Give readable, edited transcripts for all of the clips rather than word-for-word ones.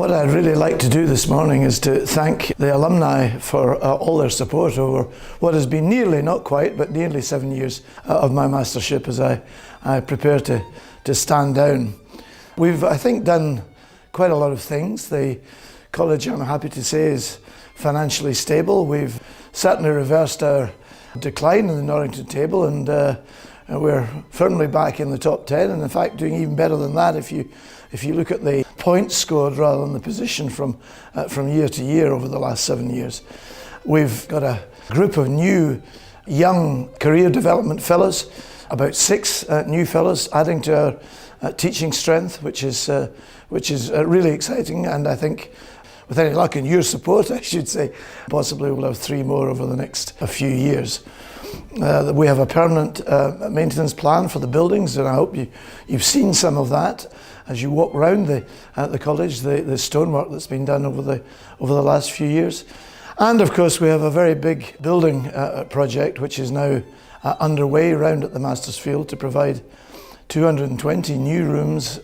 What I'd really like to do this morning is to thank the alumni for all their support over what has been nearly, not quite, but nearly 7 years of my mastership as I prepare to stand down. We've, I think, done quite a lot of things. The college, I'm happy to say, is financially stable. We've certainly reversed our decline in the Norrington Table, and we're firmly back in the top 10, and in fact doing even better than that if you look at the points scored rather than the position from year to year over the last 7 years. We've got a group of new young career development fellows, about 6 new fellows adding to our teaching strength, which is really exciting, and I think with any luck and your support, I should say, possibly we'll have 3 more over the next few years. We have a permanent maintenance plan for the buildings, and I hope you've seen some of that as you walk around the college, the stonework that's been done over the last few years. And of course we have a very big building project which is now underway around at the Masters Field to provide 220 new rooms.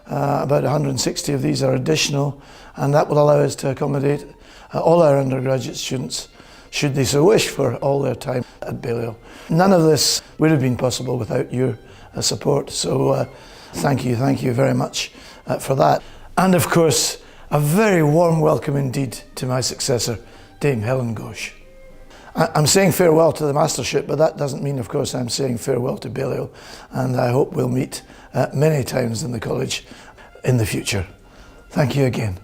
About 160 of these are additional, and that will allow us to accommodate all our undergraduate students, should they so wish, for all their time at Balliol. None of this would have been possible without your support, so thank you very much for that. And of course, a very warm welcome indeed to my successor, Dame Helen Ghosh. I'm saying farewell to the mastership, but that doesn't mean, of course, I'm saying farewell to Balliol, and I hope we'll meet many times in the college in the future. Thank you again.